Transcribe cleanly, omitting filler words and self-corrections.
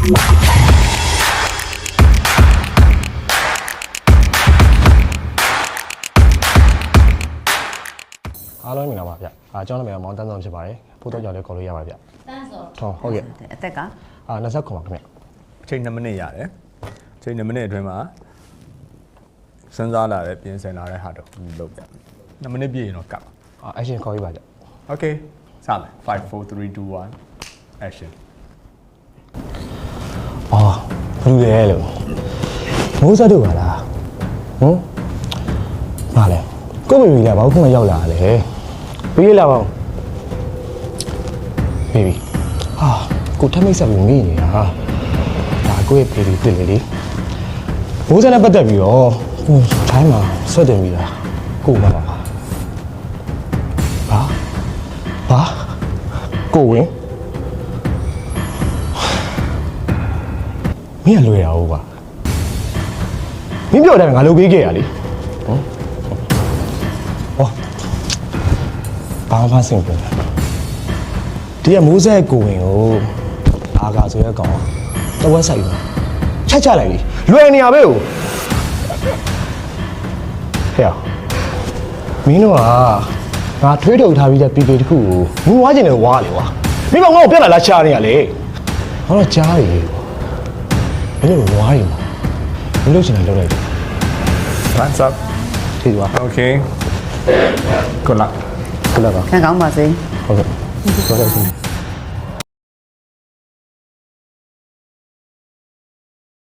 အားလုံးမြင်လာပါဗျ။ကျွန်တော်နာမည်ကမောင်တန်းဆောင်ဖြစ်ပါတယ်။ဖိုးတော့ကြောင့်လည်းခေါ်လို့ရပါတယ်ဗျ။တန်းဆောင်။ဟုတ်ကဲ့။အသက်က20ခုပါခင်ဗျ။အချိန်2မိနစ်ရတယ်။အချိန်2မိနစ်အတွင်းမှာစဉ်းစားလာတဲ့ပြင်ဆင်လာတဲ့ဟာတော့လုပ်ပြ။2မိနစ်ပြည့်ရင်တော့ကတ်ပါ။ action ခေါ်ရပါဗျ။ Okay စမယ်5 4 3 2 1 action ဘူးလေလို့မိုးစက်တို့ပါလားဟမ်ပါလေကိုဘေဘီလည်းဘာလို့ခုမှရောက်လာလဲပြီးလာပါဦးဘေဘီကိုထမိတ်ဆက်ပြီးမိနေတာဒါကိုရဲ့ဘေဘီတွေ့လေလေမိုးစက်နဲ့ပတ်သက်ပြီးတော့ကိုတိုင်းမှာဆွတ်တင်ပြီးတာကိုပါပါဘာကိုဝင်မင်းကလွယ်တာဟုတ်ပါမင်းပြောတယ်ငါလုပ်ပေးခဲ့ရလေဘာမှစင်ပြန်ဒီကမိုးဆက်ကိုဝင်ကိုအာကာဆိုရဲကောင်တဝက်ဆိုင်ပါချက်ချလိုက်လေလွယ်နေရပဲကိုဟဲ့မင်းတို့ကငါထွေးထုတ်ထားပြီးတဲ့ PK တခုကိုမင်းဝါကျင်တယ်ဝါလေကွာမင်းကငါ့ကိုပြက်လာလားရှားနေရလေငါတော့ကြားရည်မင်းတို့ဝါးရင်မင်းတို့ချင်တယ်လုပ်လိုက်တယ် Hands up ထိသွား Okay Good luck ဟုတ်လားပါခံကောင်းပါစေဟုတ်ကဲ့